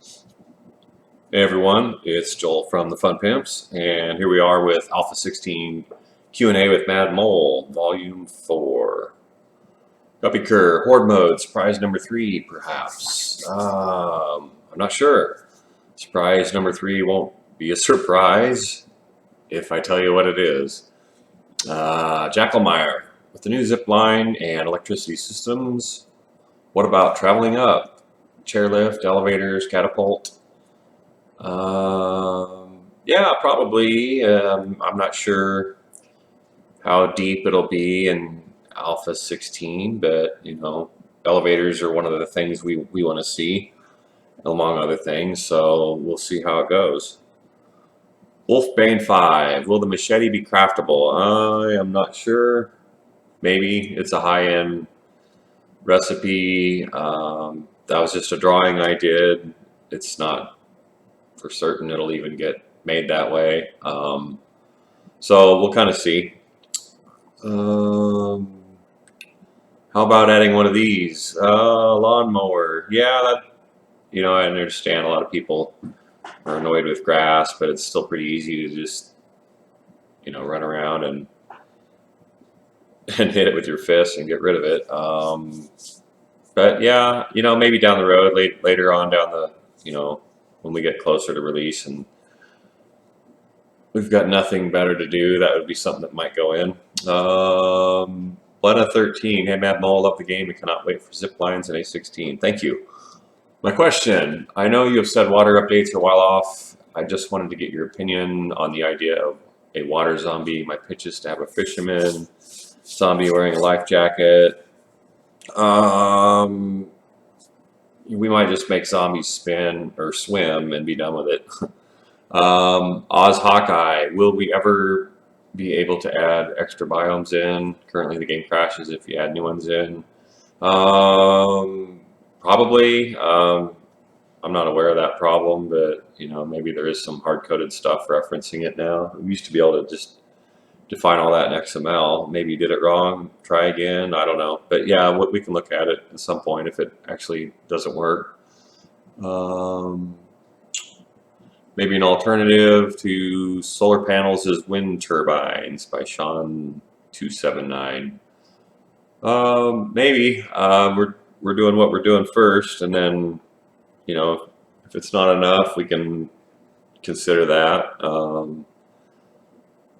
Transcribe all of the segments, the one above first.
Hey everyone, it's Joel from the Fun Pimps, and here we are with Alpha 16 Q&A with Mad Mole, Volume 4. Guppy Kerr, Horde Mode, surprise number 3, perhaps. I'm not sure. Surprise number 3 won't be a surprise if I tell you what it is. Jackalmeyer, with the new zip line and electricity systems, what about traveling up? Chairlift, elevators, catapult? Yeah, probably. I'm not sure how deep it'll be in Alpha 16, but elevators are one of the things we want to see, among other things. So we'll see how it goes. Wolfbane 5. Will the machete be craftable? I am not sure. Maybe it's a high-end recipe. That was just a drawing I did. It's not for certain it'll even get made that way. So we'll kind of see. How about adding one of these? Lawnmower. Yeah, I understand a lot of people are annoyed with grass, but it's still pretty easy to just, run around and hit it with your fist and get rid of it. But yeah, maybe down the road, later on down the, when we get closer to release and we've got nothing better to do, that would be something that might go in. Blena 13. Hey, Mad Mole, love the game. We cannot wait for zip lines in A16. Thank you. My question. I know you have said water updates are a while off. I just wanted to get your opinion on the idea of a water zombie. My pitch is to have a fisherman zombie wearing a life jacket. We might just make zombies spin or swim and be done with it. Oz Hawkeye, will we ever be able to add extra biomes in? Currently the game crashes if you add new ones in. Probably. I'm not aware of that problem, but maybe there is some hard-coded stuff referencing it now. We used to be able to just define all that in XML. Maybe you did it wrong, try again, I don't know. But yeah, we can look at it at some point if it actually doesn't work. Maybe an alternative to solar panels is wind turbines by Sean279. Maybe we're doing what we're doing first, and then if it's not enough, we can consider that.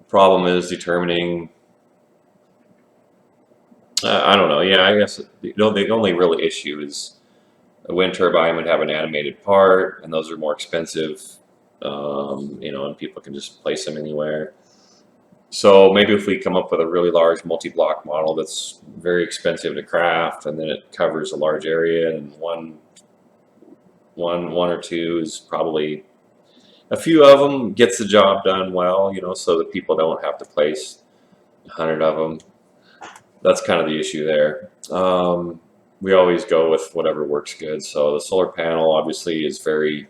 Problem is determining. I don't know. Yeah, I guess the only real issue is a wind turbine would have an animated part, and those are more expensive. And people can just place them anywhere. So maybe if we come up with a really large multi-block model that's very expensive to craft, and then it covers a large area, and one or two is probably a few of them gets the job done well, so that people don't have to place 100 of them. That's kind of the issue there. We always go with whatever works good. So the solar panel obviously is very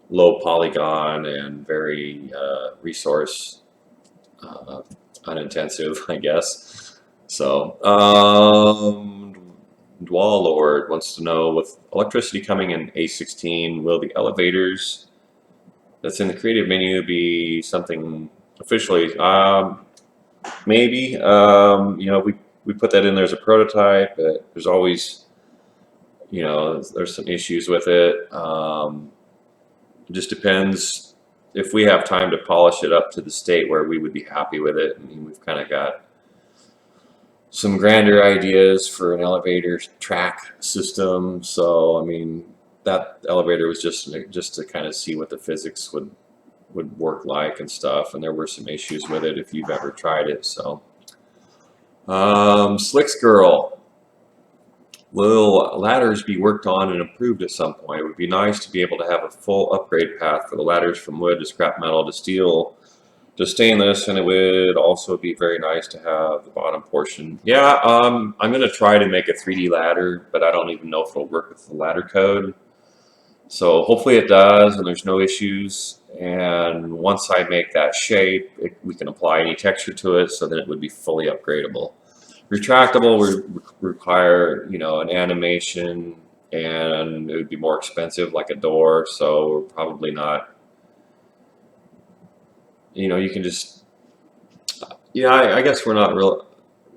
low polygon and very resource unintensive, I guess. So Dwall Lord wants to know, with electricity coming in A16, will the elevators that's in the creative menu be something officially? Maybe. We put that in there as a prototype, but there's always, there's some issues with it. It just depends if we have time to polish it up to the state where we would be happy with it. I mean, we've kind of got some grander ideas for an elevator track system. So, I mean, that elevator was just to kind of see what the physics would work like and stuff. And there were some issues with it if you've ever tried it. So, Slicks Girl. Will ladders be worked on and improved at some point? It would be nice to be able to have a full upgrade path for the ladders from wood to scrap metal to steel to stainless, and it would also be very nice to have the bottom portion. Yeah, I'm going to try to make a 3D ladder, but I don't even know if it'll work with the ladder code. So hopefully it does, and there's no issues. And once I make that shape, we can apply any texture to it so that it would be fully upgradable. Retractable would require, an animation and it would be more expensive, like a door. So we're probably not. You can just. Yeah, I guess we're not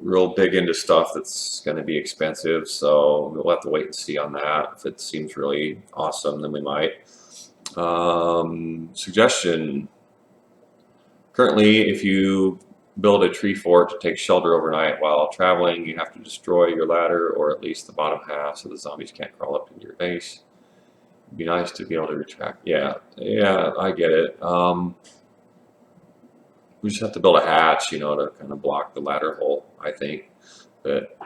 real big into stuff that's going to be expensive. So we'll have to wait and see on that. If it seems really awesome, then we might. Suggestion. Currently, if you build a tree fort to take shelter overnight while traveling, you have to destroy your ladder or at least the bottom half so the zombies can't crawl up into your base. It'd be nice to be able to retract. Yeah, I get it. We just have to build a hatch, to kind of block the ladder hole, I think. But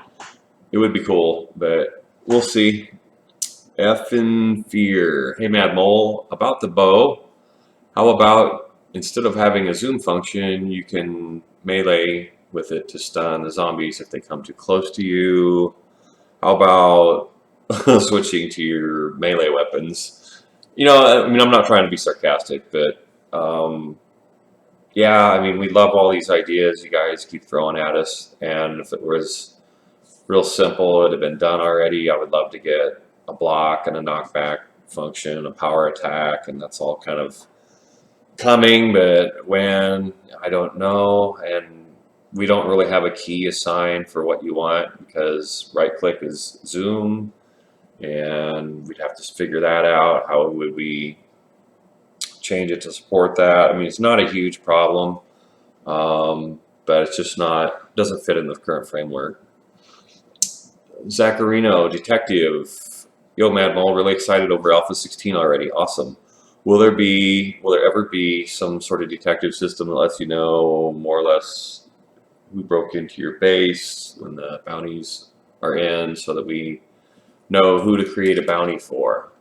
it would be cool, but we'll see. Effin' fear. Hey, Mad Mole, about the bow. How about instead of having a zoom function, you can melee with it to stun the zombies if they come too close to you? How about switching to your melee weapons? I'm not trying to be sarcastic, but yeah, we love all these ideas you guys keep throwing at us, and if it was real simple, it'd have been done already. I would love to get a block and a knockback function, a power attack, and that's all kind of coming, but when, I don't know, and we don't really have a key assigned for what you want because right click is zoom, and we'd have to figure that out. How would we change it to support that? It's not a huge problem, but it's just doesn't fit in the current framework. Zacharino, detective. Yo, Mad Mole, really excited over Alpha 16 already. Awesome. Will there ever be some sort of detective system that lets you know more or less who broke into your base when the bounties are in, so that we know who to create a bounty for?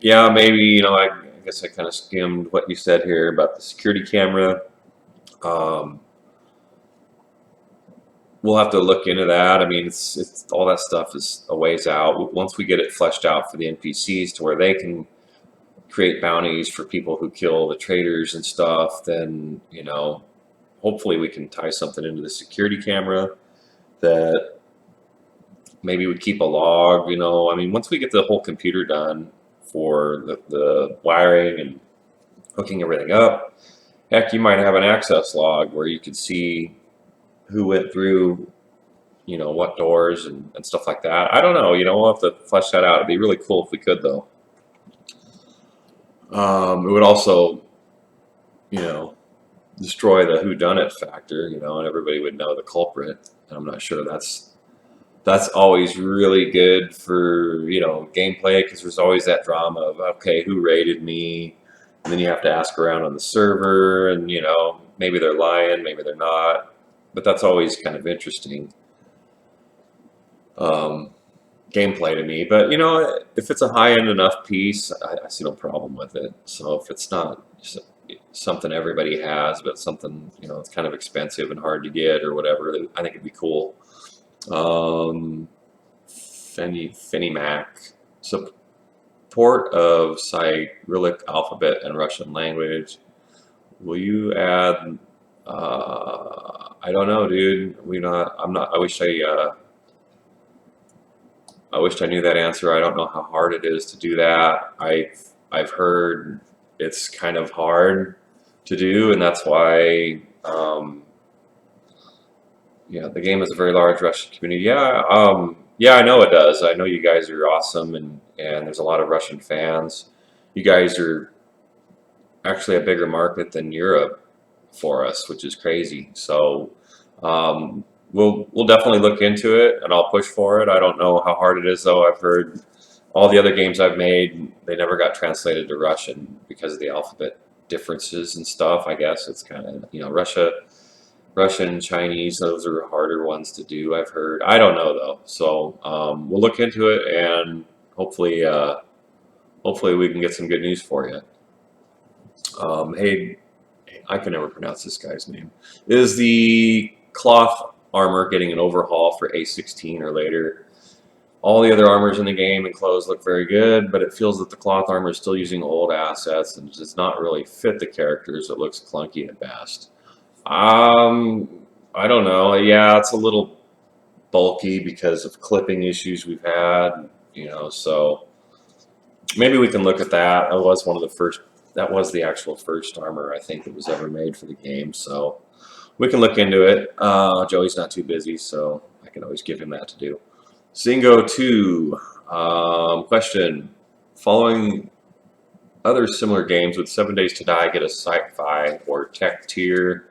Yeah, maybe, I guess I kind of skimmed what you said here about the security camera. We'll have to look into that. It's all that stuff is a ways out. Once we get it fleshed out for the NPCs to where they can create bounties for people who kill the traders and stuff, then, hopefully we can tie something into the security camera that maybe we keep a log, once we get the whole computer done for the wiring and hooking everything up, heck, you might have an access log where you could see who went through, what doors and stuff like that. I don't know, we'll have to flesh that out. It'd be really cool if we could, though. It would also, destroy the whodunit factor, and everybody would know the culprit. And I'm not sure that's always really good for, gameplay, because there's always that drama of, okay, who raided me? And then you have to ask around on the server, and, maybe they're lying, maybe they're not. But that's always kind of interesting gameplay to me. But, if it's a high-end enough piece, I see no problem with it. So if it's not something everybody has, but something, it's kind of expensive and hard to get or whatever, I think it'd be cool. Fenimac. Support of Cyrillic alphabet and Russian language. Will you add... I don't know, dude. I wish I knew that answer. I don't know how hard it is to do that. I've heard it's kind of hard to do, and that's why the game has a very large Russian community. Yeah, I know it does. I know you guys are awesome, and there's a lot of Russian fans. You guys are actually a bigger market than Europe for us, which is crazy. So we'll definitely look into it, and I'll push for it. I don't know how hard it is, though. I've heard all the other games I've made, they never got translated to Russian because of the alphabet differences and stuff. I guess it's kind of, Russian, Chinese, those are harder ones to do, I've heard. I don't know, though. So we'll look into it, and hopefully we can get some good news for you. Hey, I can never pronounce this guy's name. Is the cloth armor getting an overhaul for A16 or later? All the other armors in the game and clothes look very good, but it feels that the cloth armor is still using old assets and does not really fit the characters. It looks clunky at best. I don't know. Yeah, it's a little bulky because of clipping issues we've had, you know, so maybe we can look at that. That was one of the first, that was the actual first armor I think that was ever made for the game, so we can look into it. Joey's not too busy, so I can always give him that to do. Zingo 2, question. Following other similar games with 7 Days to Die, get a sci-fi or tech tier.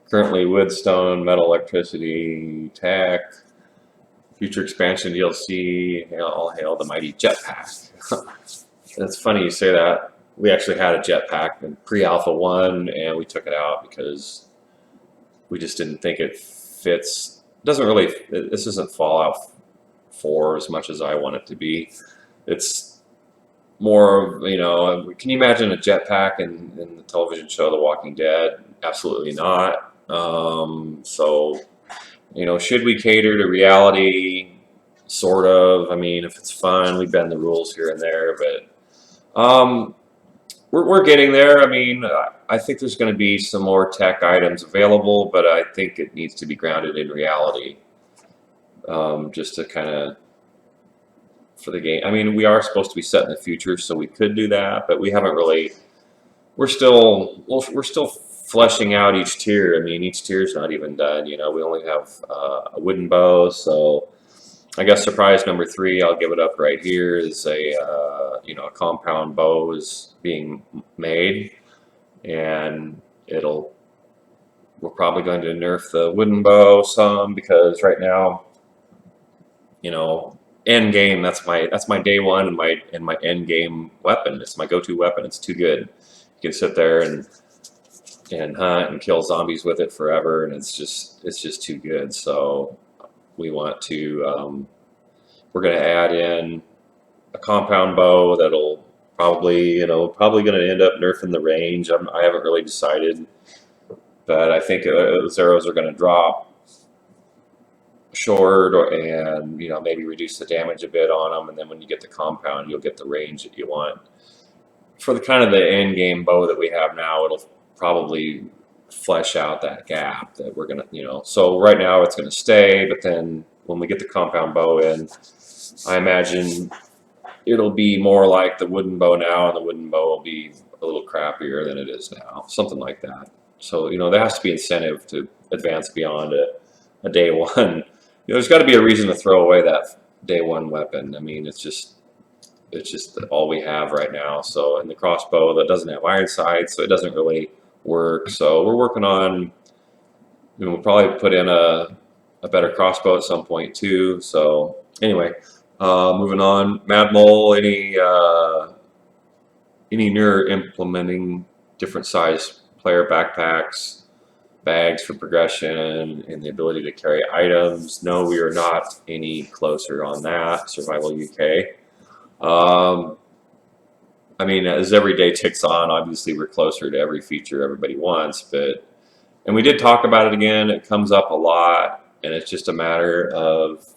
Currently wood, stone, metal, electricity, tech, future expansion DLC, all hail the mighty jetpack. It's funny you say that. We actually had a jetpack in pre-alpha 1 and we took it out because we just didn't think it fits. It doesn't really, this isn't Fallout 4 as much as I want it to be. It's more, you know, can you imagine a jetpack in the television show The Walking Dead? Absolutely not. So, you know, should we cater to reality? Sort of. I mean, if it's fun, we bend the rules here and there, but we're getting there. I mean, I think there's going to be some more tech items available, but I think it needs to be grounded in reality, just to kind of for the game. I mean, we are supposed to be set in the future, so we could do that, but we haven't really. We're still fleshing out each tier. I mean, each tier is not even done. You know, we only have a wooden bow, so I guess surprise number 3. I'll give it up right here. Is a you know, a compound bow is being made, and we're probably going to nerf the wooden bow some because right now, you know, end game. That's my day one and my end game weapon. It's my go-to weapon. It's too good. You can sit there and hunt and kill zombies with it forever, and it's just too good. So we want to we're going to add in a compound bow that'll probably going to end up nerfing the range. I haven't really decided, but I think those arrows are going to drop short, and you know, maybe reduce the damage a bit on them, and then when you get the compound, you'll get the range that you want. For the kind of the end game bow that we have now, it'll probably flesh out that gap that we're gonna, you know. So right now it's going to stay, but then when we get the compound bow in, I imagine it'll be more like the wooden bow now, and the wooden bow will be a little crappier than it is now, something like that. So, you know, there has to be incentive to advance beyond a day one. You know, there's got to be a reason to throw away that day one weapon. I mean, it's just all we have right now. So, and the crossbow that doesn't have iron sights, so it doesn't really work. So we're working on, you know, we'll probably put in a better crossbow at some point too. So anyway, moving on. Mad Mole, any newer implementing different size player backpacks, bags for progression, and the ability to carry items? No, we are not any closer on that. Survival UK. I mean, as every day ticks on, obviously we're closer to every feature everybody wants, and we did talk about it again. It comes up a lot, and it's just a matter of,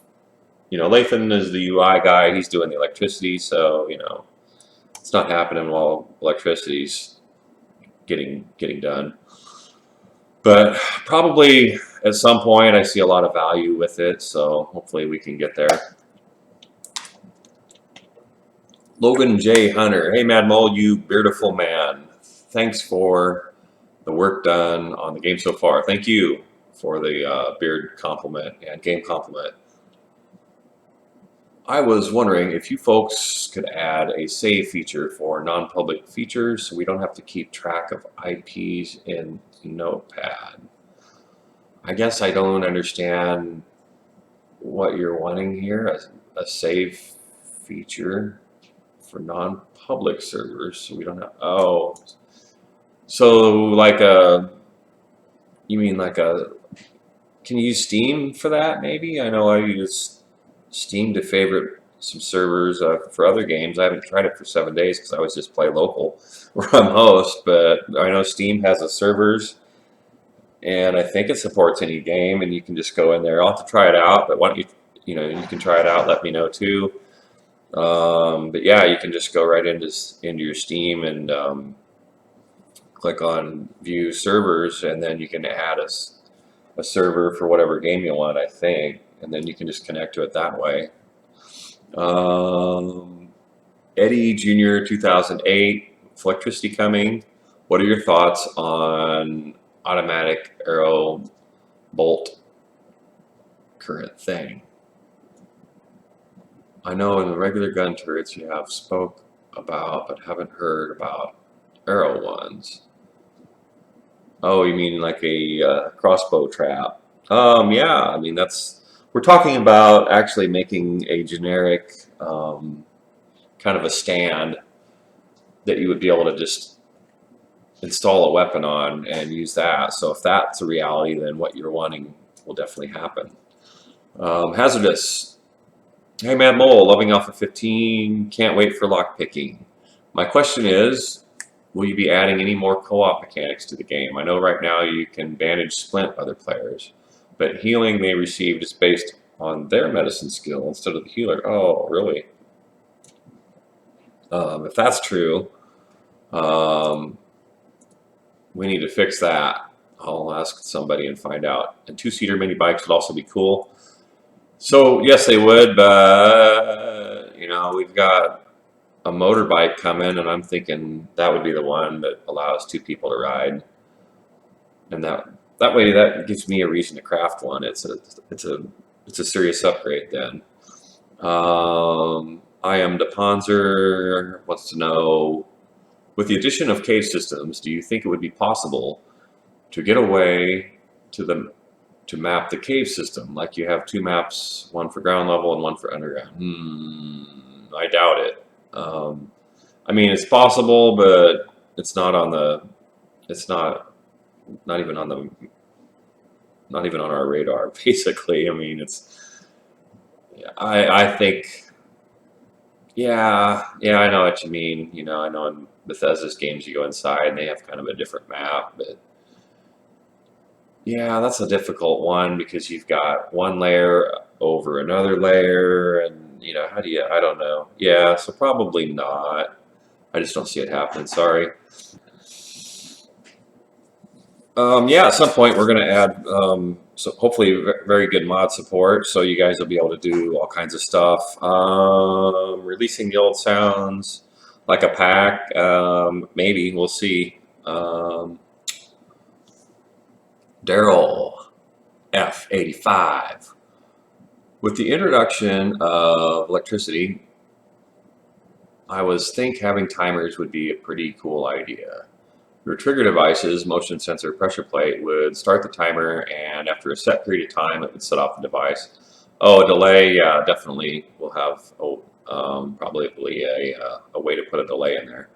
you know, Lathan is the UI guy. He's doing the electricity, so, you know, it's not happening while electricity's getting done. But probably at some point I see a lot of value with it, so hopefully we can get there. Logan J. Hunter. Hey, Mad Mole, you beautiful man. Thanks for the work done on the game so far. Thank you for the beard compliment and game compliment. I was wondering if you folks could add a save feature for non-public features so we don't have to keep track of IPs in Notepad. I guess I don't understand what you're wanting here. A save feature for non-public servers, so we don't have, oh, so like you mean like can you use Steam for that maybe? I know I use Steam to favorite some servers for other games. I haven't tried it for 7 days because I always just play local where I'm host, but I know Steam has the servers, and I think it supports any game, and you can just go in there. I'll have to try it out, but why don't you know, you can try it out, let me know too. But yeah, you can just go right into your Steam and click on view servers, and then you can add a server for whatever game you want, I think. and then you can just connect to it that way. Eddie Jr. 2008, with electricity coming. What are your thoughts on automatic arrow bolt current thing? I know in the regular gun turrets you have spoke about, but haven't heard about arrow ones. Oh, you mean like a crossbow trap? Yeah, I mean we're talking about actually making a generic kind of a stand that you would be able to just install a weapon on and use that. So if that's a reality, then what you're wanting will definitely happen. Hazardous. Hey, Mad Mole, loving Alpha 15. Can't wait for lockpicking. My question is, will you be adding any more co-op mechanics to the game? I know right now you can bandage splint other players, but healing they received is based on their medicine skill instead of the healer. Oh, really? If that's true, we need to fix that. I'll ask somebody and find out. And two-seater mini bikes would also be cool. So yes, they would, but you know, we've got a motorbike coming, and I'm thinking that would be the one that allows two people to ride, and that way that gives me a reason to craft one. It's a serious upgrade then. I am DePonzer wants to know, with the addition of cave systems, do you think it would be possible to get away to map the cave system, like you have two maps, one for ground level and one for underground? I doubt it. I mean, it's possible, but it's not on the. It's not even on the. Not even on our radar. Basically, I mean, it's. I think. Yeah, I know what you mean. You know, I know in Bethesda's games you go inside and they have kind of a different map, but yeah, that's a difficult one because you've got one layer over another layer, and you know, how do you? I don't know. Yeah, so probably not. I just don't see it happening. Sorry. Yeah, at some point we're going to add, so hopefully very good mod support, so you guys will be able to do all kinds of stuff. Releasing the old sounds like a pack, maybe, we'll see. Daryl F85. With the introduction of electricity, I was think having timers would be a pretty cool idea. Your trigger device's motion sensor pressure plate would start the timer, and after a set period of time, it would set off the device. Oh, a delay, yeah, definitely. We'll have probably a way to put a delay in there.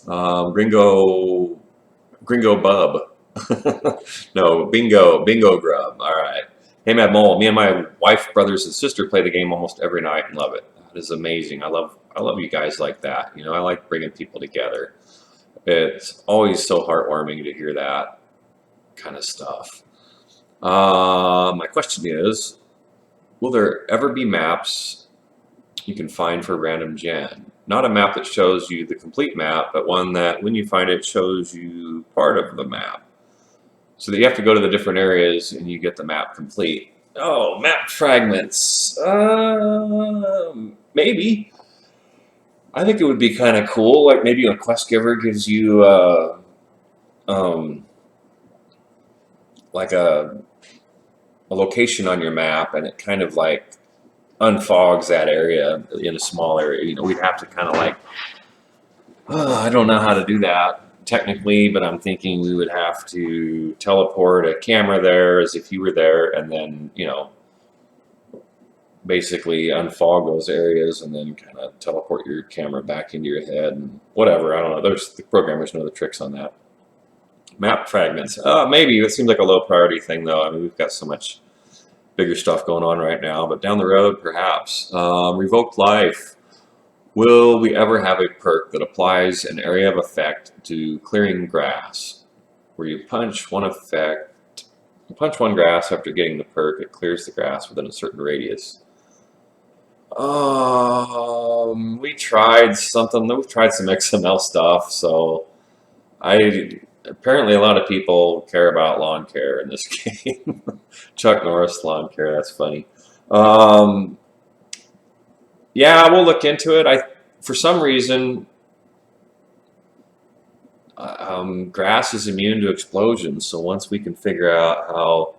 Gringo Bub. No, Bingo Grub. All right. Hey, Mad Mole. Me and my wife, brothers, and sister play the game almost every night and love it. That is amazing. I love you guys like that. You know, I like bringing people together. It's always so heartwarming to hear that kind of stuff. My question is, will there ever be maps you can find for random gen? Not a map that shows you the complete map, but one that when you find it shows you part of the map. So that you have to go to the different areas and you get the map complete. Oh, map fragments. Maybe. I think it would be kind of cool. Like maybe a quest giver gives you like a location on your map, and it kind of like unfogs that area in a small area. You know, we'd have to kind of like, I don't know how to do that technically, but I'm thinking we would have to teleport a camera there as if you were there, and then, you know, basically unfog those areas and then kind of teleport your camera back into your head and whatever. I don't know. The programmers know the tricks on that. Map fragments. Maybe. It seems like a low priority thing, though. I mean, we've got so much bigger stuff going on right now, but down the road, perhaps. Revoked life. Will we ever have a perk that applies an area of effect to clearing grass, where you punch one grass after getting the perk, it clears the grass within a certain radius? We tried something. We've tried some XML stuff, so apparently a lot of people care about lawn care in this game. Chuck Norris lawn care, that's funny. Um, yeah, we'll look into it. For some reason, grass is immune to explosions. So once we can figure out how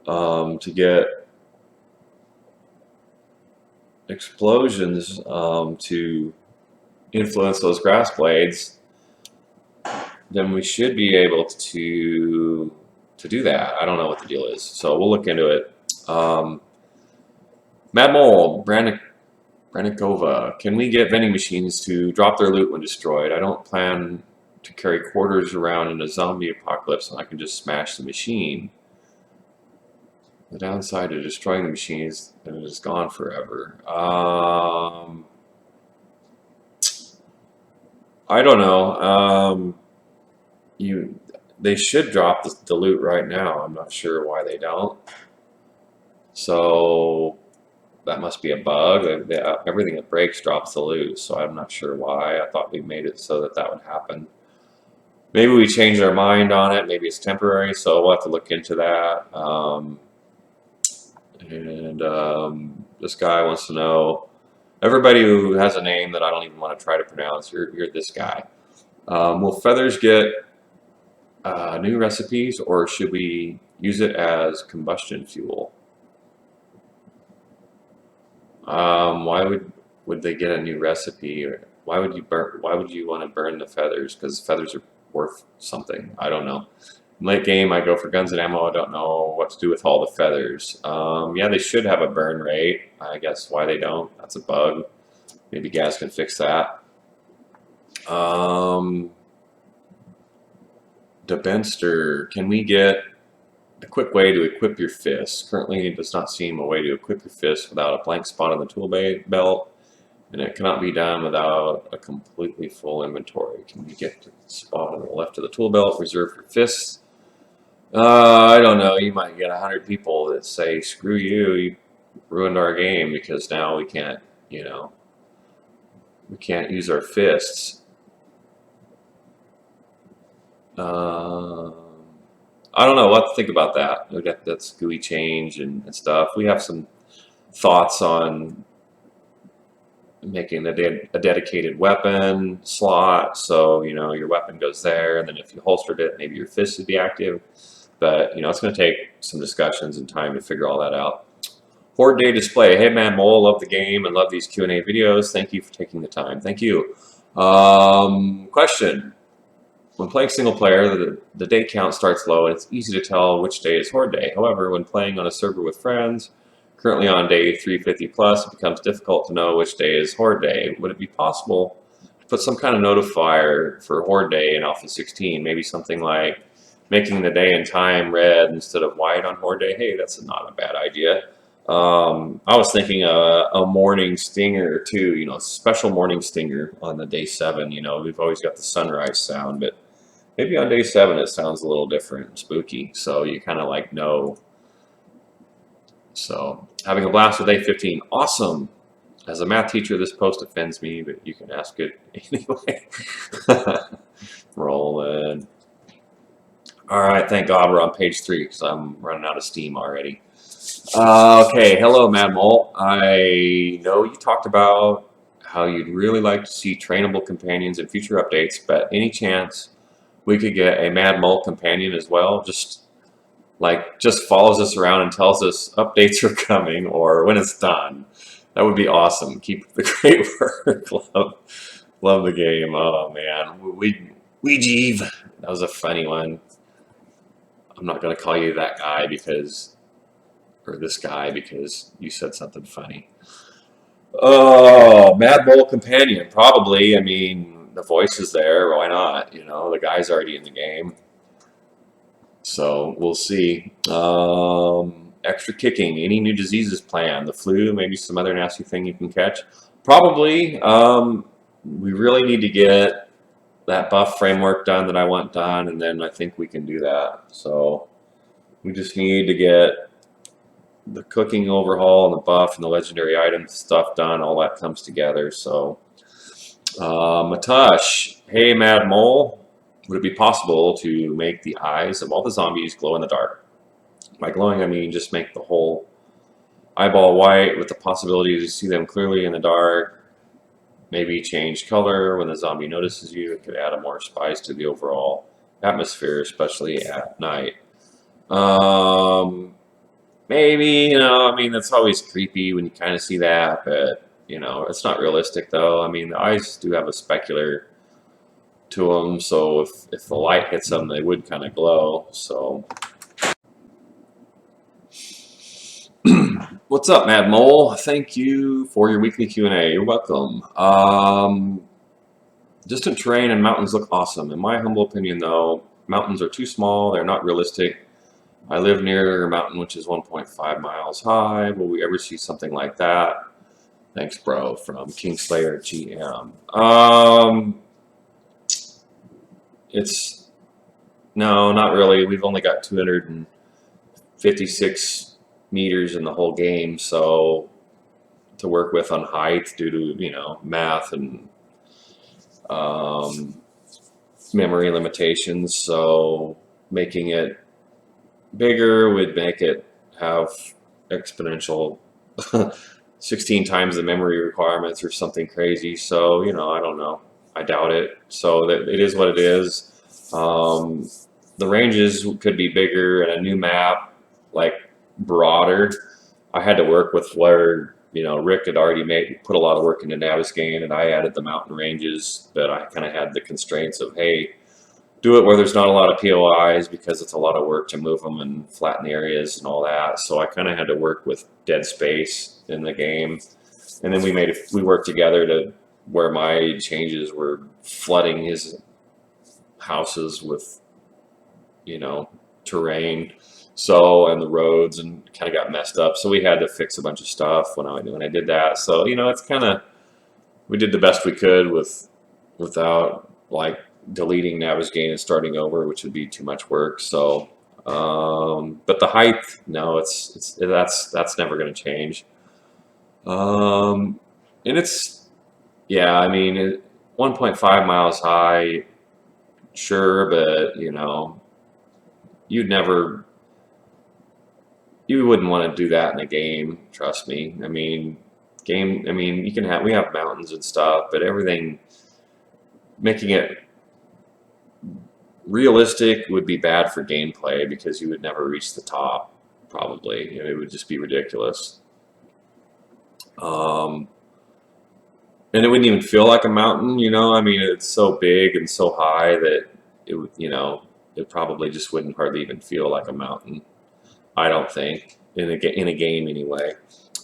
to get explosions to influence those grass blades, then we should be able to do that. I don't know what the deal is, so we'll look into it. Mad Mole, Branikova, can we get vending machines to drop their loot when destroyed? I don't plan to carry quarters around in a zombie apocalypse, and I can just smash the machine. The downside of destroying the machine is that it is gone forever. I don't know. They should drop the loot right now. I'm not sure why they don't. So that must be a bug. Everything that breaks drops the loot. So I'm not sure why. I thought we made it so that would happen. Maybe we changed our mind on it. Maybe it's temporary. So we'll have to look into that. This guy wants to know. Everybody who has a name that I don't even want to try to pronounce, you're this guy. Will feathers get new recipes, or should we use it as combustion fuel? Why would they get a new recipe? Or why would you want to burn the feathers? Because feathers are worth something. I don't know. Late game, I go for guns and ammo. I don't know what to do with all the feathers. Yeah, they should have a burn rate. I guess why they don't. That's a bug. Maybe Gaz can fix that. DeBenster, can we get a quick way to equip your fists? Currently, it does not seem a way to equip your fists without a blank spot on the tool belt, and it cannot be done without a completely full inventory. Can we get the spot on the left of the tool belt reserved for fists? I don't know. You might get 100 people that say, "Screw you! You ruined our game because now we can't, we can't use our fists." I don't know what to think about that. We got that GUI change and stuff. We have some thoughts on making a dedicated weapon slot, so your weapon goes there, and then if you holstered it, maybe your fist would be active. But it's going to take some discussions and time to figure all that out. Horde Day display. Hey man, Mole, love the game and love these Q&A videos. Thank you for taking the time. Thank you. Question. When playing single player, the day count starts low, and it's easy to tell which day is Horde Day. However, when playing on a server with friends, currently on day 350 plus, it becomes difficult to know which day is Horde Day. Would it be possible to put some kind of notifier for Horde Day in Alpha 16? Maybe something like making the day and time red instead of white on Horde Day? Hey, that's not a bad idea. I was thinking a morning stinger too, special morning stinger on the day 7. We've always got the sunrise sound, but maybe on day 7 it sounds a little different and spooky, so you kind of like know. So having a blast with day 15, awesome. As a math teacher, this post offends me, but you can ask it anyway. Rolling. All right, thank God we're on page 3 because I'm running out of steam already. Okay, hello, Mad Mole. I know you talked about how you'd really like to see trainable companions in future updates, but any chance we could get a Mad Mole companion as well? Just follows us around and tells us updates are coming or when it's done. That would be awesome. Keep the great work. Love the game. Oh man, Weejeeve. That was a funny one. I'm not gonna call you that guy or this guy because you said something funny. Oh, Mad Bull Companion, probably. I mean, the voice is there. Why not? The guy's already in the game. So we'll see. Extra kicking. Any new diseases planned? The flu, maybe some other nasty thing you can catch? Probably. We really need to get that buff framework done that I want done, and then I think we can do that. So we just need to get the cooking overhaul and the buff and the legendary items stuff done. All that comes together. So Matush, hey Mad Mole, would it be possible to make the eyes of all the zombies glow in the dark? By glowing, I mean just make the whole eyeball white with the possibility to see them clearly in the dark. Maybe change color when the zombie notices you. It could add a more spice to the overall atmosphere, especially at night. Maybe, I mean, that's always creepy when you kind of see that, but, it's not realistic though. I mean, the eyes do have a specular to them, so if the light hits them, they would kind of glow. So, what's up, Mad Mole? Thank you for your weekly Q&A. You're welcome. Distant terrain and mountains look awesome. In my humble opinion, though, mountains are too small. They're not realistic. I live near a mountain which is 1.5 miles high. Will we ever see something like that? Thanks, bro, from Kingslayer GM. No, not really. We've only got 256 meters in the whole game, so to work with on height due to, math and memory limitations. So making it bigger would make it have exponential 16 times the memory requirements or something crazy. So, I don't know. I doubt it. So that it is what it is. The ranges could be bigger and a new map, like broader. I had to work with where, Rick had already put a lot of work into Navisgain, and I added the mountain ranges, but I kind of had the constraints of, hey, do it where there's not a lot of POIs because it's a lot of work to move them and flatten the areas and all that. So I kind of had to work with dead space in the game, and then we worked together to where my changes were flooding his houses with, terrain. So, and the roads, and kind of got messed up. So we had to fix a bunch of stuff when I did that. So, it's kind of, we did the best we could without like deleting Navisgain and starting over, which would be too much work. So, but the height, no, that's never going to change. And yeah, I mean, 1.5 miles high, sure, but you wouldn't want to do that in a game. Trust me. I mean, we have mountains and stuff, but everything, making it realistic would be bad for gameplay because you would never reach the top, probably. It would just be ridiculous. And it wouldn't even feel like a mountain, I mean, it's so big and so high that it would, it probably just wouldn't hardly even feel like a mountain. I don't think, in a game anyway.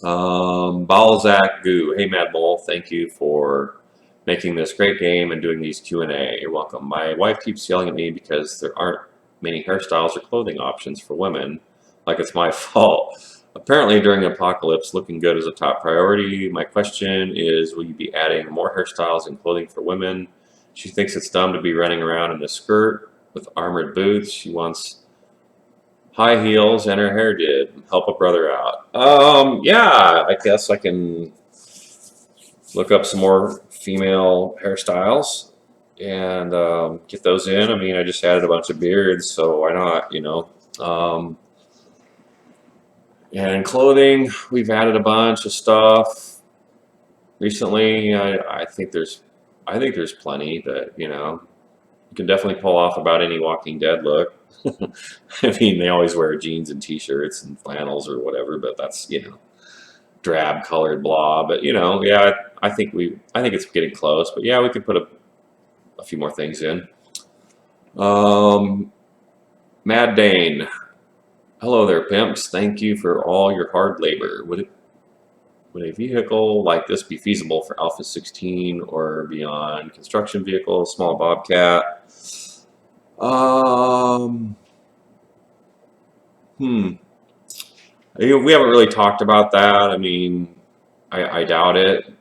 Balzac Goo. Hey, Mad Bull, thank you for making this great game and doing these Q&A. You're welcome. My wife keeps yelling at me because there aren't many hairstyles or clothing options for women, like it's my fault. Apparently, during Apocalypse, looking good is a top priority. My question is, will you be adding more hairstyles and clothing for women? She thinks it's dumb to be running around in a skirt with armored boots. She wants high heels, and her hair did. Help a brother out. Yeah, I guess I can look up some more female hairstyles and get those in. I mean, I just added a bunch of beards, so why not, And clothing, we've added a bunch of stuff recently. I think there's plenty that, you can definitely pull off about any Walking Dead look. I mean, they always wear jeans and t-shirts and flannels or whatever, but that's, drab colored blah. But, yeah, I think it's getting close. But yeah, we could put a few more things in. Mad Dane. Hello there, pimps. Thank you for all your hard labor. Would a vehicle like this be feasible for Alpha 16 or beyond? Construction vehicle, small Bobcat. We haven't really talked about that. I mean, I doubt it,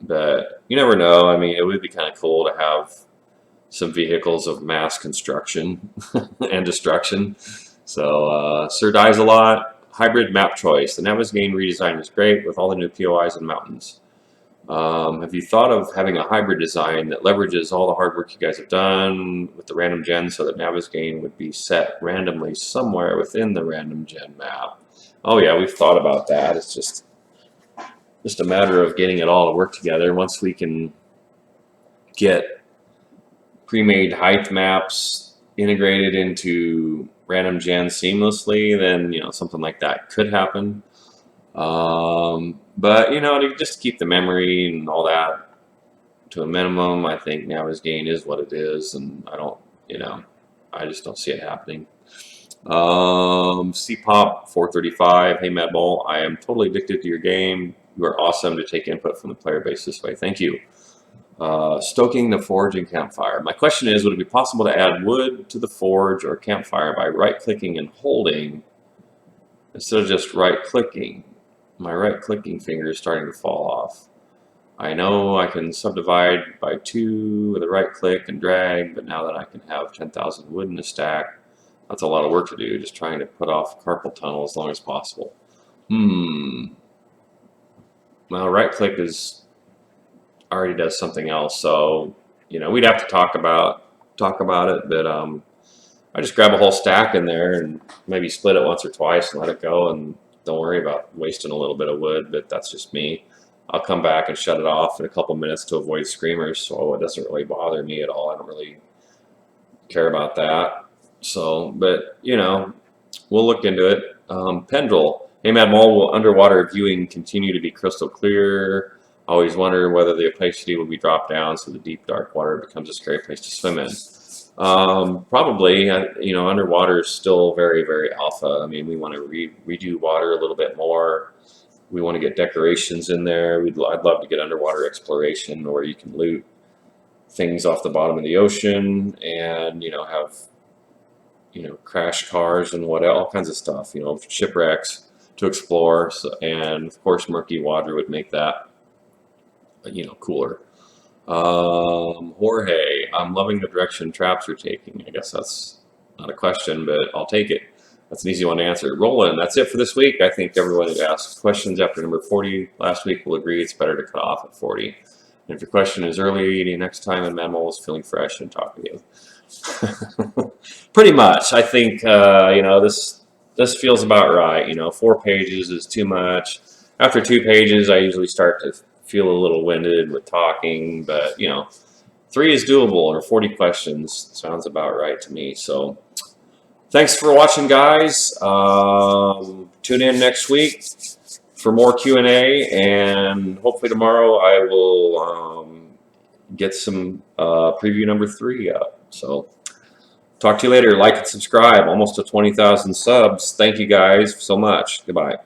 but you never know. I mean, it would be kind of cool to have some vehicles of mass construction and destruction. So, Sir Dies a Lot. Hybrid map choice. The Navisgain redesign is great with all the new POIs and mountains. Have you thought of having a hybrid design that leverages all the hard work you guys have done with the random gen so that Navisgain would be set randomly somewhere within the random gen map? Oh yeah, we've thought about that. It's just a matter of getting it all to work together. Once we can get pre-made height maps integrated into random gen seamlessly, then something like that could happen. But to just keep the memory and all that to a minimum, I think Nava's gain is what it is, and I just don't see it happening. CPOP 435. Hey Mad Bull, I am totally addicted to your game. You are awesome to take input from the player base this way. Thank you. Stoking the forge and campfire. My question is, would it be possible to add wood to the forge or campfire by right-clicking and holding instead of just right-clicking? My right-clicking finger is starting to fall off. I know I can subdivide by 2 with a right-click and drag, but now that I can have 10,000 wood in a stack, that's a lot of work to do, just trying to put off carpal tunnel as long as possible. Well, right-click already does something else, so we'd have to talk about it, but I just grab a whole stack in there and maybe split it once or twice and let it go, and don't worry about wasting a little bit of wood. But that's just me. I'll come back and shut it off in a couple minutes to avoid screamers, so it doesn't really bother me at all. I don't really care about that. So, but we'll look into it. Pendrel. Hey Mad Mole, will underwater viewing continue to be crystal clear? Always wonder whether the opacity will be dropped down so the deep dark water becomes a scary place to swim in. Probably, underwater is still very, very alpha. I mean, we want to redo water a little bit more. We want to get decorations in there. I'd love to get underwater exploration where you can loot things off the bottom of the ocean and, have, crash cars and all kinds of stuff, shipwrecks to explore. So, and of course, murky water would make that, cooler. Jorge, I'm loving the direction traps are taking. I guess that's not a question, but I'll take it. That's an easy one to answer. Roland, that's it for this week. I think everyone who asked questions after number 40 last week will agree it's better to cut off at 40. And if your question is earlier eating next time and Mammal is feeling fresh and talkative. Pretty much. I think, this feels about right. 4 pages is too much. After 2 pages, I usually start to feel a little winded with talking, but 3 is doable, or 40 questions sounds about right to me. So thanks for watching, guys. Tune in next week for more Q&A, and hopefully tomorrow I will get some preview number 3 up. So talk to you later. Like and subscribe. Almost to 20,000 subs. Thank you guys so much. Goodbye.